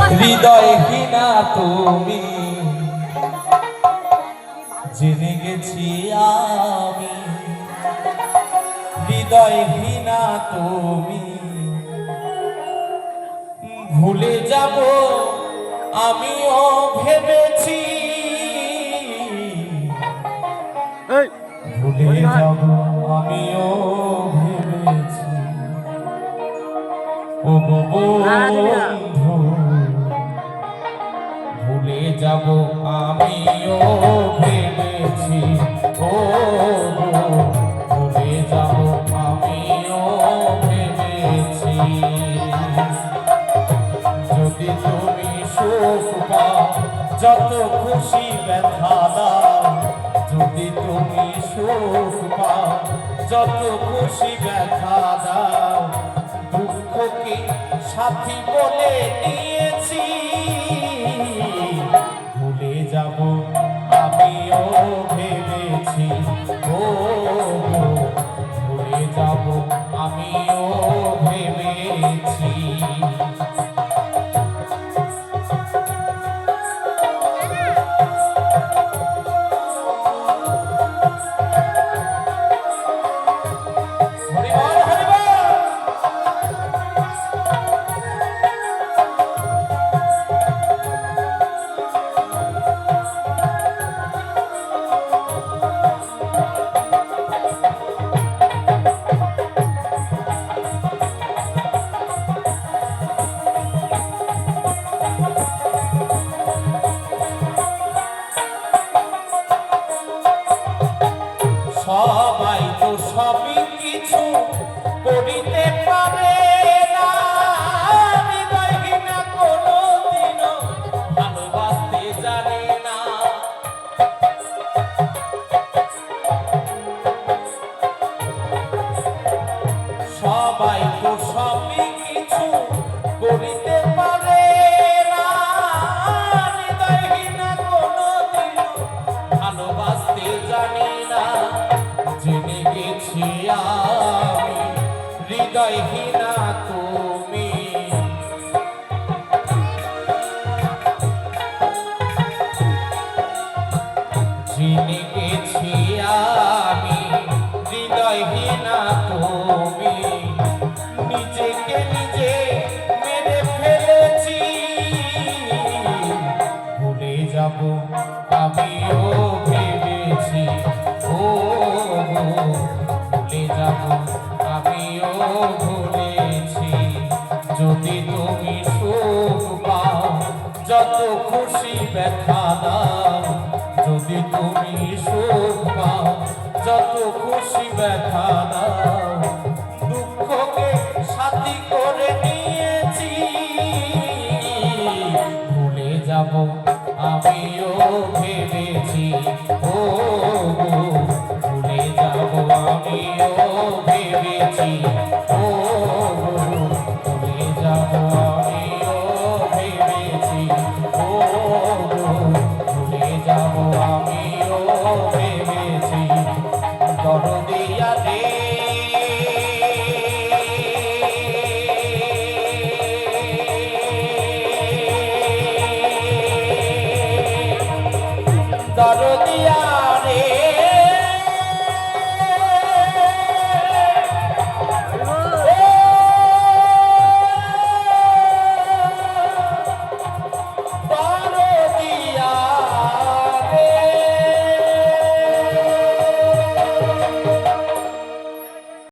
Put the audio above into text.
হৃদয়হীনা তুমি জেনে গেছি আমি, হৃদয়হীনা তুমি ভুলে যাব আমিও ভেবেছি, ভুলে যাব আমিও ভেবেছি। ও বন্ধু ভুলে যাব আমিও ভেবেছি, ও ভুলে যাব আমিও ভেবেছি। যদি তুমি সুখ পাও যত খুশি ব্যথা দাও, যদি তুমি সুখ পাও যত খুশি ব্যথা দাও, দুঃখকে সাথী বলে নিয়েছি, ভুলে যাব আমিও ভেবেছি, ও ভুলে যাব আমিও ভেবেছি। সবাই তো সবই কিছু করিতে পারে না, হৃদয়হীনা কোনোদিনও ভালোবাসতে জানে না। সবাই তো সবই কিছু করিতে পারে না, হৃদয়হীনা কোনোদিনও ভালোবাসতে জানে না। জেনে গেছি আমি হৃদয়হীনা তুমি, জেনে গেছি আমি হৃদয়হীনা তুমি, নিজেকে নিজে মেরে ফেলেছি, ভুলে যাব আমিও ভেবেছি, ও ভুলে যাব আমিও ভুলেছি। যদি তুমি সুখ পাও যত খুশি ব্যথা দাও, যদি তুমি সুখ পাও যত খুশি ব্যথা দাও, দুঃখকে সাথী করে নিয়েছি, ভুলে যাব আমিও ভেবেছি, ও ভুলে যাব আমিও ভেবেছি, ও ভুলে যাব আমিও ভেবেছি, ও ভুলে যাব আমিও ভেবেছি। দরদিয়া রে দরদিয়া